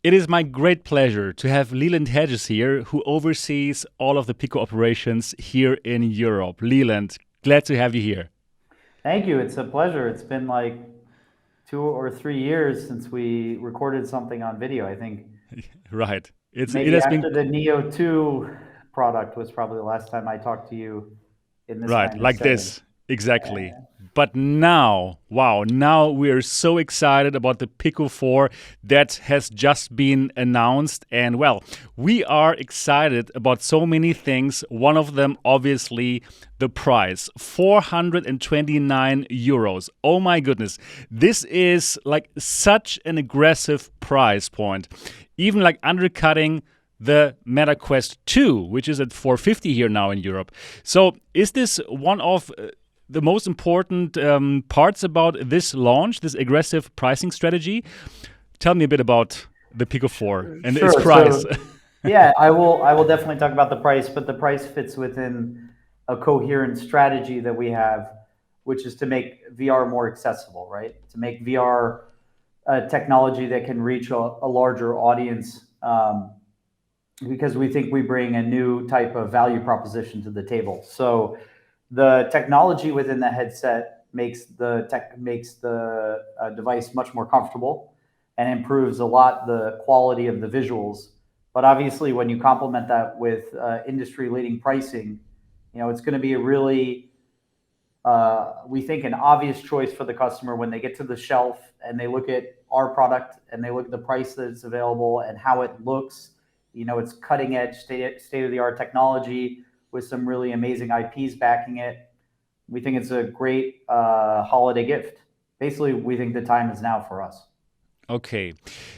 It is my great pleasure to have Leland Hedges here, who oversees all of the Pico operations here in Europe. Leland, glad to have you here. Thank you. It's a pleasure. It's been like 2 or 3 years since we recorded something on video. I think Right. It maybe has been after the Neo 2 product was probably the last time I talked to you in this right, kind of like setting. this. Exactly. But now, wow, now we are so excited about the Pico 4 that has just been announced. And well, we are excited about so many things. One of them, obviously, the price 429 euros. Oh my goodness. This is like such an aggressive price point, even like undercutting the Meta Quest 2, which is at 450 here now in Europe. So, is this one of the most important parts about this launch, this aggressive pricing strategy? Tell me a bit about the Pico 4 and its Sure. price. Yeah, I will definitely talk about the price, but the price fits within a coherent strategy that we have, which is to make VR more accessible, right? To make VR technology that can reach a larger audience. Because we think we bring a new type of value proposition to the table. So the technology within the headset makes the device much more comfortable and improves a lot the quality of the visuals. But obviously, when you complement that with industry leading pricing, it's going to be a really we think an obvious choice for the customer when they get to the shelf and they look at our product and they look at the price that it's available and how it looks. It's cutting edge, state of the art technology with some really amazing IPs backing it. We think it's a great holiday gift. Basically, we think the time is now for us. Okay.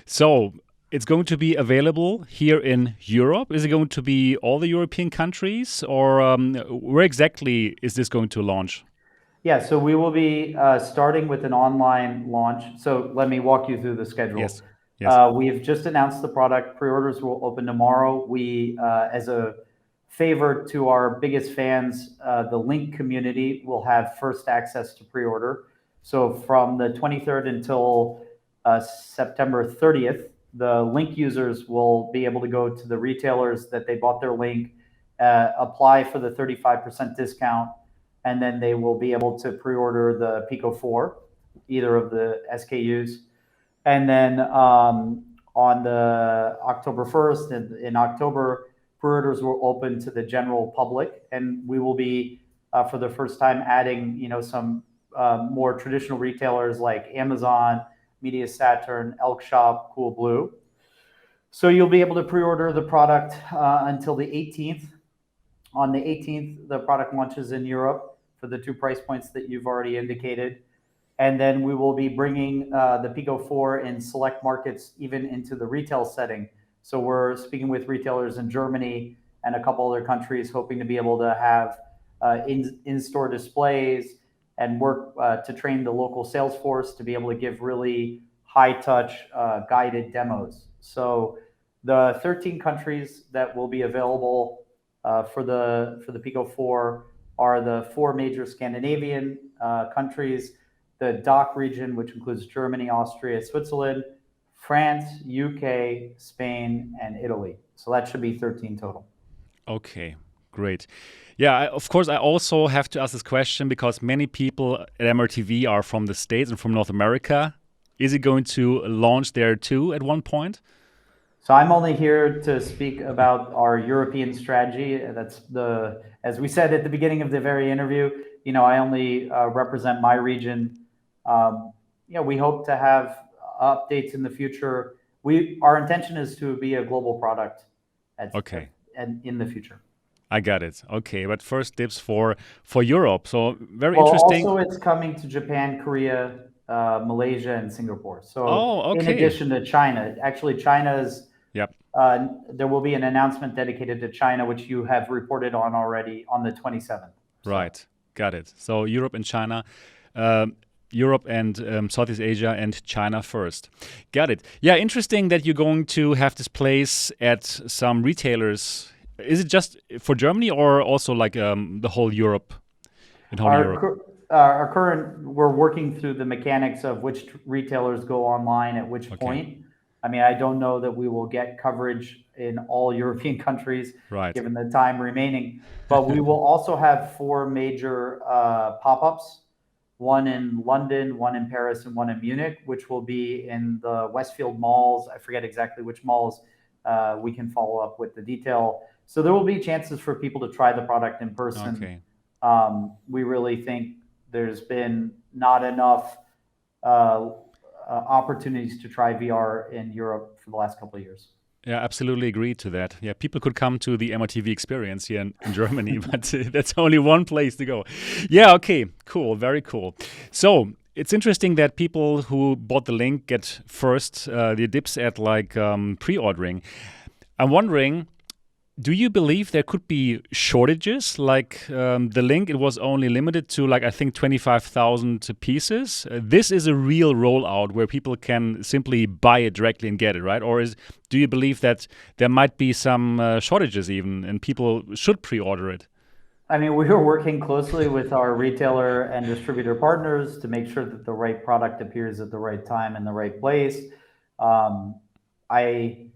So, it's going to be available here in Europe. Is it going to be all the European countries, or where exactly is this going to launch? Yeah, so we will be starting with an online launch. So let me walk you through the schedule. Yes. Yes. We've just announced the product. Pre-orders will open tomorrow. We, as a favor to our biggest fans, the Link community will have first access to pre-order. So from the 23rd until September 30th, the Link users will be able to go to the retailers that they bought their Link, apply for the 35% discount, and then they will be able to pre-order the Pico 4, either of the SKUs. And then on the October 1st, in October, pre-orders will open to the general public, and we will be, for the first time, adding some more traditional retailers like Amazon, Media Saturn, Elk Shop, Coolblue. So you'll be able to pre-order the product until the 18th. On the 18th, the product launches in Europe for the two price points that you've already indicated. And then we will be bringing the Pico 4 in select markets, even into the retail setting. So we're speaking with retailers in Germany and a couple other countries, hoping to be able to have in-store displays and work to train the local sales force to be able to give really high-touch guided demos. So the 13 countries that will be available for the Pico 4 are the four major Scandinavian countries, the DACH region, which includes Germany, Austria, Switzerland, France, UK, Spain, and Italy. So that should be 13 total. Okay, great. Yeah, of course, I also have to ask this question because many people at MRTV are from the States and from North America. Is it going to launch there too at one point? So I'm only here to speak about our European strategy. As we said at the beginning of the very interview, I only represent my region. We hope to have updates in the future. Our intention is to be a global product Okay. in the future. I got it. Okay, but first tips for Europe. So very Well, interesting. also it's coming to Japan, Korea, Malaysia, and Singapore. So Oh, in okay. addition to China, actually China's Yep. there will be an announcement dedicated to China, which you have reported on already on the 27th. So Right. Got it. So Europe and China, um, Europe and Southeast Asia and China first. Got it. Yeah, interesting that you're going to have this place at some retailers. Is it just for Germany or also like the whole Europe, in whole Europe? our current, we're working through the mechanics of which retailers go online at which Okay. point. I mean, I don't know that we will get coverage in all European countries Right. given the time remaining, but we will also have four major pop-ups, one in London, one in Paris, and one in Munich, which will be in the Westfield malls. I forget exactly which malls. We can follow up with the detail. So there will be chances for people to try the product in person. Okay. We really think there's been not enough uh, opportunities to try VR in Europe for the last couple of years. Yeah, absolutely agree to that. Yeah, people could come to the MRTV experience here in Germany, but that's only one place to go. Yeah, okay, cool, very cool. So it's interesting that people who bought the link get first the dips at like pre-ordering. I'm wondering, do you believe there could be shortages? Like the link, it was only limited to like I think 25,000 pieces. This is a real rollout where people can simply buy it directly and get it, right? Or do you believe that there might be some shortages even, and people should pre-order it? I mean, we are working closely with our retailer and distributor partners to make sure that the right product appears at the right time in the right place. I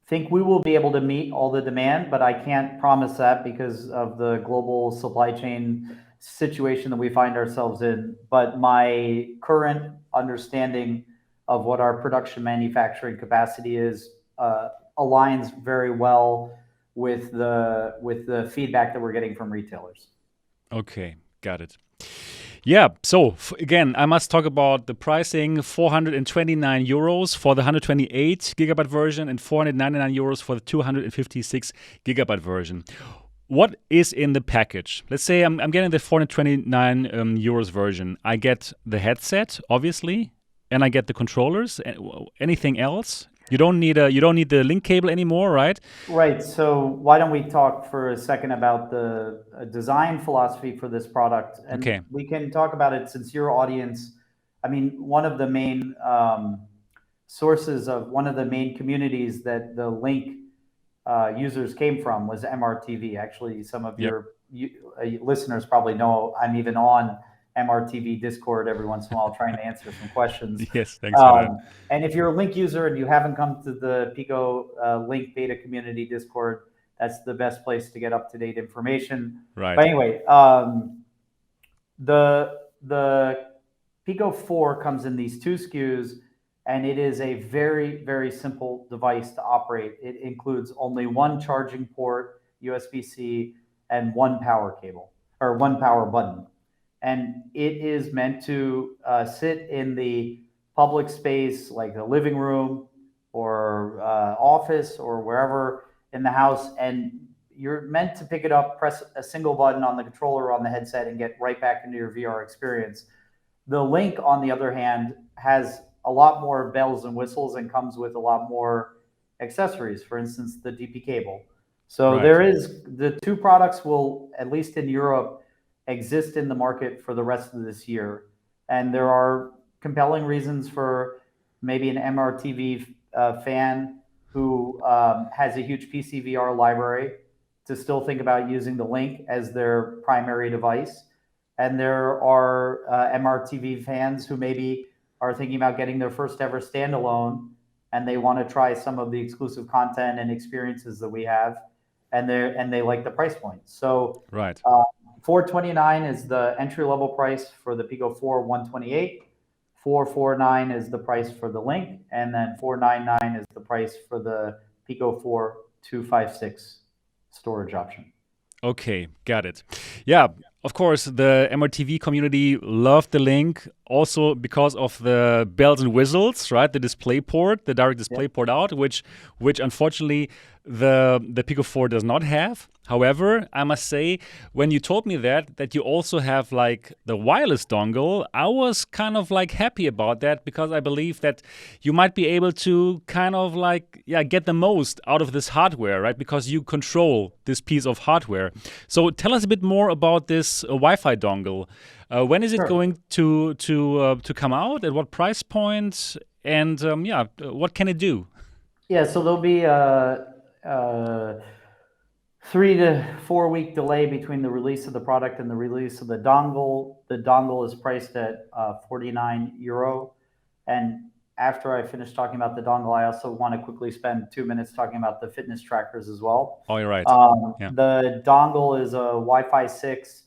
think we will be able to meet all the demand, but I can't promise that because of the global supply chain situation that we find ourselves in. But my current understanding of what our production manufacturing capacity is aligns very well with the feedback that we're getting from retailers. Okay, got it. Yeah, so again, I must talk about the pricing: 429 euros for the 128 gigabyte version and 499 euros for the 256 gigabyte version. What is in the package? Let's say I'm getting the 429 euros version. I get the headset, obviously, and I get the controllers. Anything else? You don't need the link cable anymore, right? Right. So why don't we talk for a second about the design philosophy for this product, and Okay. we can talk about it since your audience. I mean, one of the main sources of one of the main communities that the link users came from was MRTV. Actually, some of Yep. your listeners probably know I'm even on MRTV Discord every once in a while trying to answer some questions. Yes, thanks for that. And if you're a link user and you haven't come to the Pico link beta community Discord, that's the best place to get up to date information. Right. But anyway, the Pico 4 comes in these two SKUs, and it is a very, very simple device to operate. It includes only one charging port, USB-C, and one power cable, or one power button. And it is meant to sit in the public space, like the living room or office or wherever in the house. And you're meant to pick it up, press a single button on the controller or on the headset, and get right back into your VR experience. The Link, on the other hand, has a lot more bells and whistles and comes with a lot more accessories, for instance, the DP cable. So Right. there is, the two products will, at least in Europe, exist in the market for the rest of this year. And there are compelling reasons for maybe an MRTV fan who has a huge PC VR library to still think about using the Link as their primary device. And there are MRTV fans who maybe are thinking about getting their first ever standalone, and they want to try some of the exclusive content and experiences that we have, and they like the price point. So Right. 429 is the entry level price for the Pico 4 128. 449 is the price for the Link, and then 499 is the price for the Pico 4 256 storage option. Okay, got it. Yeah, of course, the MRTV community loved the Link also because of the bells and whistles, right? The display port, the direct display port out, which unfortunately the Pico 4 does not have. However, I must say, when you told me that you also have like the wireless dongle, I was kind of like happy about that because I believe that you might be able to kind of like, yeah, get the most out of this hardware, right? Because you control this piece of hardware. So tell us a bit more about this Wi-Fi dongle. When is it going to come out? At what price point? And yeah, what can it do? Yeah, so there'll be a 3 to 4 week delay between the release of the product and the release of the dongle. The dongle is priced at 49 euro. And after I finish talking about the dongle, I also want to quickly spend 2 minutes talking about the fitness trackers as well. Oh, you're right. Yeah. The dongle is a Wi-Fi 6,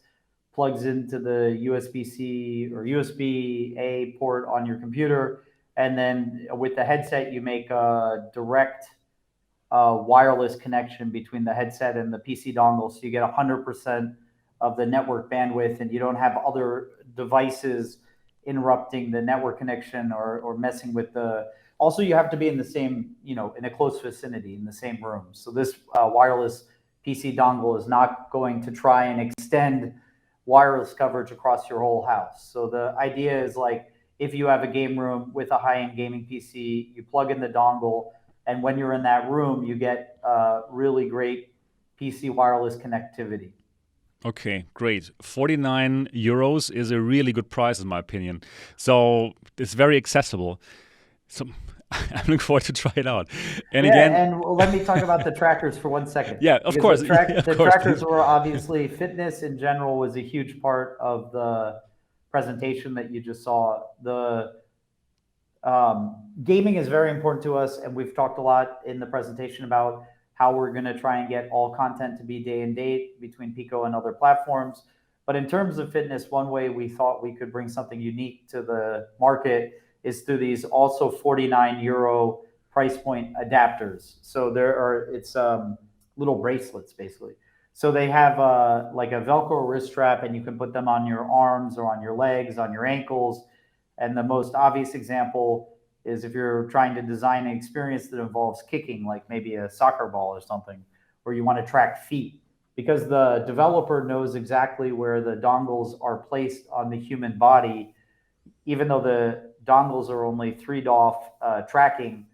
plugs into the USB-C or USB-A port on your computer. And then with the headset, you make a direct wireless connection between the headset and the PC dongle. So you get 100% of the network bandwidth, and you don't have other devices interrupting the network connection or messing with the. Also, you have to be in the same, in a close vicinity, in the same room. So this wireless PC dongle is not going to try and extend wireless coverage across your whole house. So the idea is like, if you have a game room with a high-end gaming PC, you plug in the dongle, and when you're in that room, you get really great PC wireless connectivity. Okay, great. 49 euros is a really good price, in my opinion. So it's very accessible. So I'm looking forward to try it out. And again, and let me talk about the trackers for 1 second. Yeah, of course. The Of course, trackers please. were obviously, fitness in general was a huge part of the presentation that you just saw. The gaming is very important to us, and we've talked a lot in the presentation about how we're going to try and get all content to be day and date between Pico and other platforms. But in terms of fitness, one way we thought we could bring something unique to the market is through these also 49 euro price point adapters. So it's little bracelets basically. So they have like a Velcro wrist strap, and you can put them on your arms or on your legs, on your ankles. And the most obvious example is if you're trying to design an experience that involves kicking, like maybe a soccer ball or something, or you want to track feet, because the developer knows exactly where the dongles are placed on the human body, even though the dongles are only 3DoF tracking.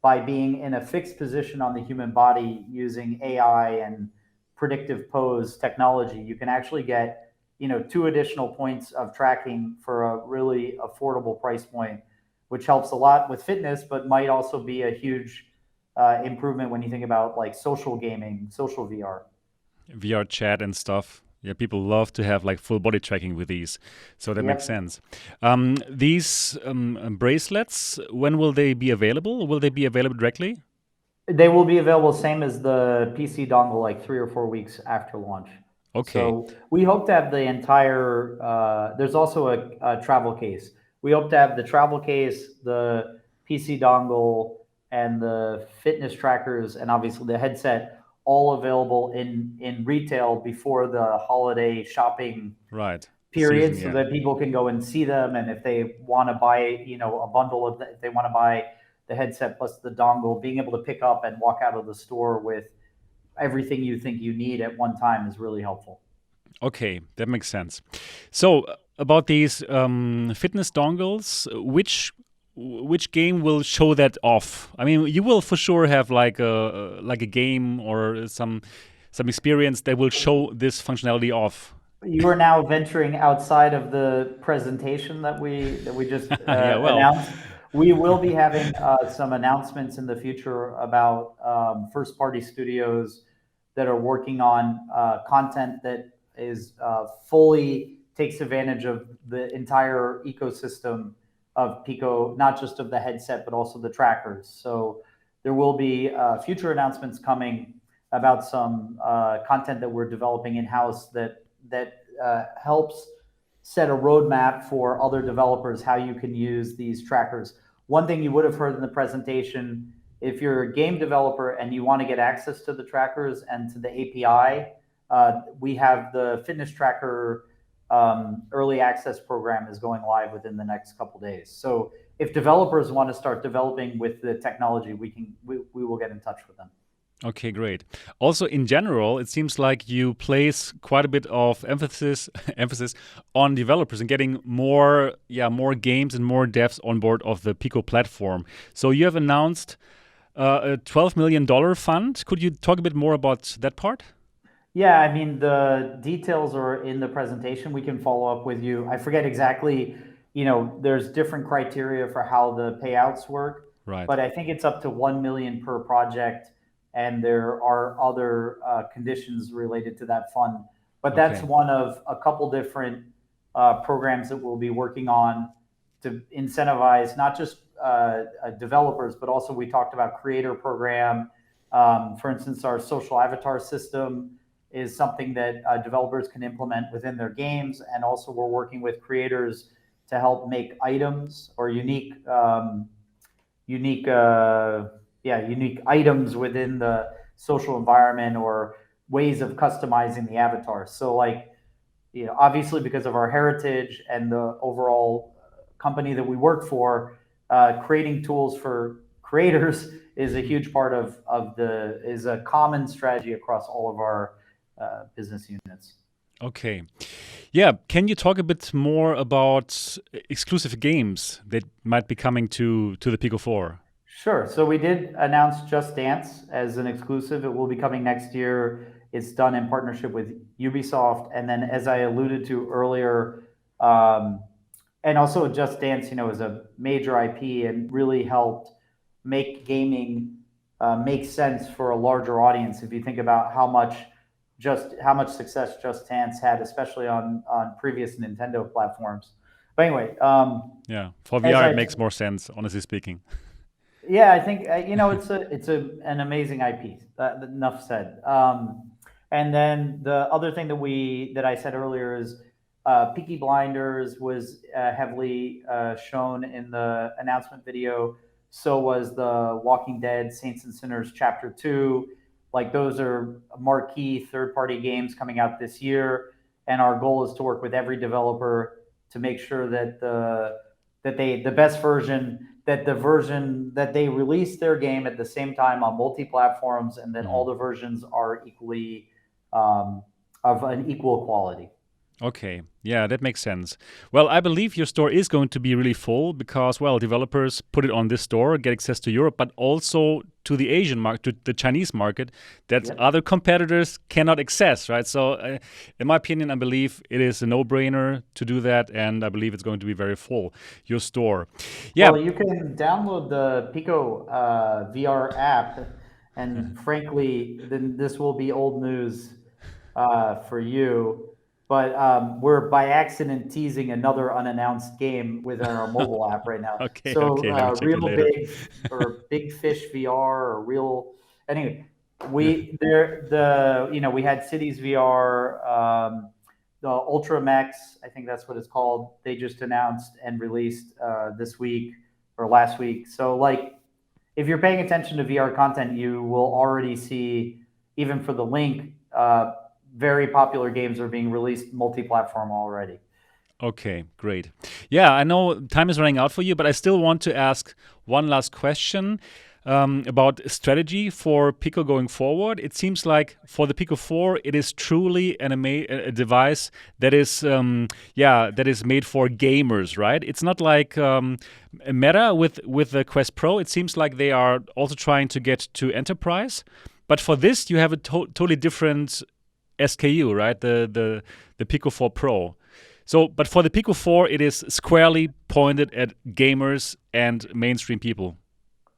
By being in a fixed position on the human body using AI and predictive pose technology, you can actually get 2 additional points of tracking for a really affordable price point, which helps a lot with fitness, but might also be a huge improvement when you think about like social gaming, social VR. VR chat and stuff. Yeah, people love to have like full body tracking with these, so that makes sense. These bracelets, when will they be available? Will they be available directly? They will be available same as the PC dongle, like 3 or 4 weeks after launch. Okay. So we hope to have the entire. There's also a travel case. We hope to have the travel case, the PC dongle, and the fitness trackers, and obviously the headset, all available in retail before the holiday shopping period, season, so that people can go and see them. And if they want to buy, a bundle of, if they want to buy the headset plus the dongle, being able to pick up and walk out of the store with everything you think you need at one time is really helpful. Okay, that makes sense. So about these fitness dongles, which game will show that off? I mean, you will for sure have like a game or some experience that will show this functionality off. You are now venturing outside of the presentation that we just announced. We will be having some announcements in the future about first-party studios that are working on content that is fully takes advantage of the entire ecosystem of Pico, not just of the headset, but also the trackers. So there will be future announcements coming about some content that we're developing in-house that helps set a roadmap for other developers how you can use these trackers. One thing you would have heard in the presentation, if you're a game developer and you want to get access to the trackers and to the API, we have the fitness tracker early access program is going live within the next couple days. So if developers want to start developing with the technology, we will get in touch with them. Okay, great. Also, in general, it seems like you place quite a bit of emphasis on developers and getting more games and more devs on board of the Pico platform. So you have announced a $12 million fund. Could you talk a bit more about that part? Yeah, I mean, the details are in the presentation. We can follow up with you. I forget exactly, there's different criteria for how the payouts work. Right. But I think it's up to 1 million per project, and there are other conditions related to that fund. But that's one of a couple different programs that we'll be working on to incentivize not just developers, but also we talked about creator program. For instance, our social avatar system is something that developers can implement within their games, and also we're working with creators to help make items or unique items within the social environment, or ways of customizing the avatar. So like, obviously because of our heritage and the overall company that we work for, creating tools for creators is a huge part is a common strategy across all of our business units. Okay. Yeah. Can you talk a bit more about exclusive games that might be coming to the Pico 4? Sure. So we did announce Just Dance as an exclusive. It will be coming next year. It's done in partnership with Ubisoft. And then, as I alluded to earlier, and also Just Dance, is a major IP and really helped make gaming make sense for a larger audience. If you think about how much success Just Dance had, especially on previous Nintendo platforms. But anyway, yeah, for VR it makes more sense, honestly speaking. Yeah, I think it's an amazing IP. Enough said. And then the other thing that I said earlier is Peaky Blinders was heavily shown in the announcement video. So was the Walking Dead Saints and Sinners Chapter 2. Like, those are marquee third-party games coming out this year, and our goal is to work with every developer to make sure that the version that they release their game at the same time on multi-platforms, and then all the versions are equally of an equal quality. Okay, yeah, that makes sense. Well, I believe your store is going to be really full because, well, developers put it on this store, get access to Europe, but also to the Asian market, to the Chinese market that other competitors cannot access, right? So, in my opinion, I believe it is a no-brainer to do that, and I believe it's going to be very full, your store. Yeah. Well, you can download the Pico VR app, and frankly, then this will be old news for you. But we're by accident teasing another unannounced game within our mobile app right now. Okay, So okay, let me check it Real later. Big or Big Fish VR or Real. Anyway, we had Cities VR, the Ultra Max, I think that's what it's called. They just announced and released this week or last week. So like, if you're paying attention to VR content, you will already see, even for the link, very popular games are being released multi-platform already. Okay, great. Yeah, I know time is running out for you, but I still want to ask one last question about strategy for Pico going forward. It seems like for the Pico 4, it is truly a device that is, that is made for gamers, right? It's not like Meta with the Quest Pro. It seems like they are also trying to get to enterprise, but for this, you have a totally different SKU, right? The Pico 4 Pro. So, but for the Pico 4, it is squarely pointed at gamers and mainstream people.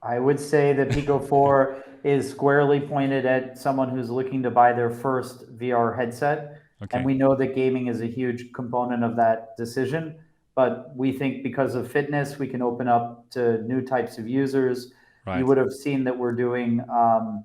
I would say that Pico 4 is squarely pointed at someone who's looking to buy their first VR headset. Okay. And we know that gaming is a huge component of that decision. But we think because of fitness, we can open up to new types of users. Right. You would have seen that we're doing a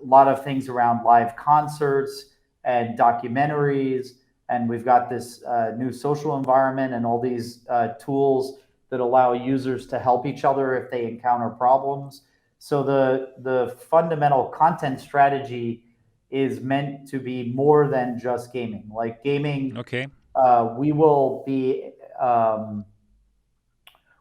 lot of things around live concerts and documentaries, and we've got this new social environment and all these tools that allow users to help each other if they encounter problems. So the fundamental content strategy is meant to be more than just gaming. Like gaming, okay, we will be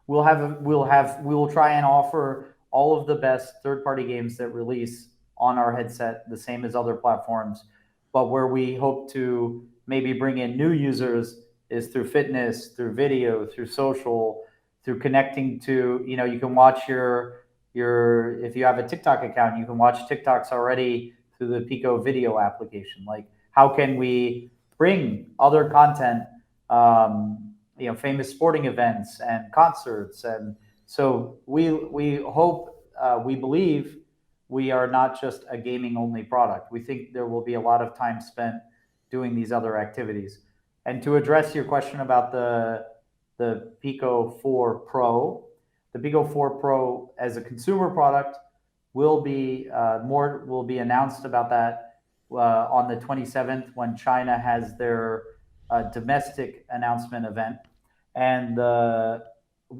we will try and offer all of the best third-party games that release on our headset, the same as other platforms. But where we hope to maybe bring in new users is through fitness, through video, through social, through connecting to, you can watch your if you have a TikTok account, you can watch TikToks already through the Pico video application. Like, how can we bring other content, famous sporting events and concerts? And so we hope, we believe we are not just a gaming only product. We think there will be a lot of time spent doing these other activities. And to address your question about the the Pico 4 Pro. The Pico 4 Pro as a consumer product will be will be announced about that on the 27th when China has their domestic announcement event. And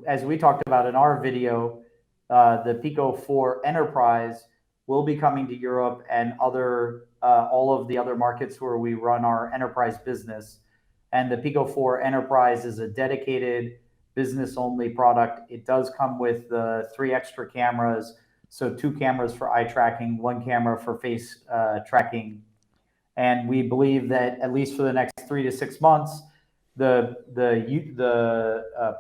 as we talked about in our video, the Pico 4 Enterprise will be coming to Europe and all of the other markets where we run our enterprise business. And the Pico 4 Enterprise is a dedicated business-only product. It does come with the 3 extra cameras, so 2 cameras for eye tracking, 1 camera for face tracking. And we believe that at least for the next 3 to 6 months, the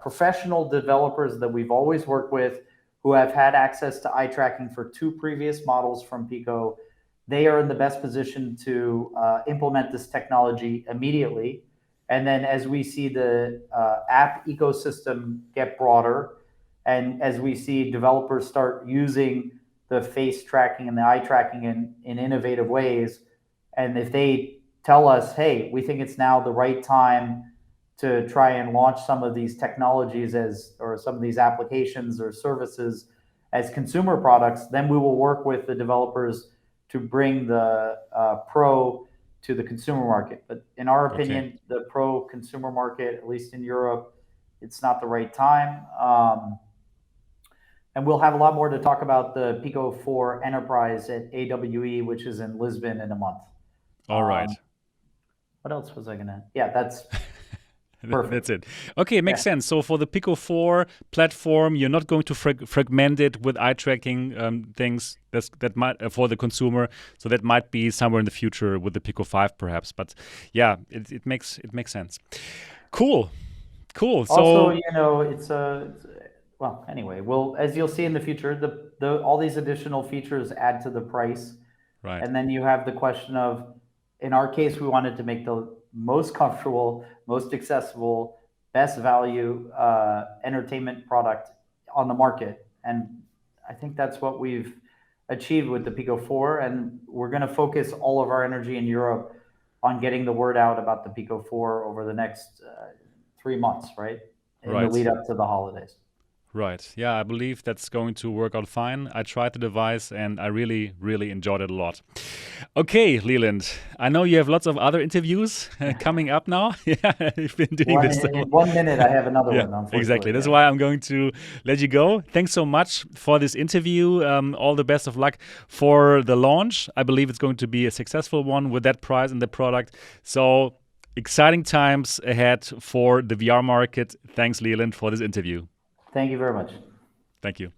professional developers that we've always worked with, who have had access to eye tracking for 2 previous models from Pico, they are in the best position to implement this technology immediately. And then as we see the app ecosystem get broader, and as we see developers start using the face tracking and the eye tracking in innovative ways, and if they tell us, hey, we think it's now the right time to try and launch some of these technologies or some of these applications or services as consumer products, then we will work with the developers to bring the Pro to the consumer market. But in our opinion, the Pro consumer market, at least in Europe, it's not the right time. And we'll have a lot more to talk about the Pico 4 Enterprise at AWE, which is in Lisbon in a month. All right. What else was I gonna? Yeah, that's perfect. That's it. Okay, it makes sense. So for the Pico 4 platform, you're not going to fragment it with eye tracking things that might for the consumer. So that might be somewhere in the future with the Pico 5, perhaps. But yeah, it makes sense. Cool. Also, it's well, anyway, as you'll see in the future, all these additional features add to the price. Right. And then you have the question of, in our case, we wanted to make the most comfortable, most accessible, best value entertainment product on the market. And I think that's what we've achieved with the Pico 4. And we're going to focus all of our energy in Europe on getting the word out about the Pico 4 over the next 3 months, right? In the lead up to the holidays. Right. Yeah, I believe that's going to work out fine. I tried the device and I really, really enjoyed it a lot. Okay, Leland, I know you have lots of other interviews coming up now. Yeah, you've been doing this. In 1 minute, I have another one, unfortunately. Exactly. That's why I'm going to let you go. Thanks so much for this interview. All the best of luck for the launch. I believe it's going to be a successful one with that price and the product. So exciting times ahead for the VR market. Thanks, Leland, for this interview. Thank you very much. Thank you.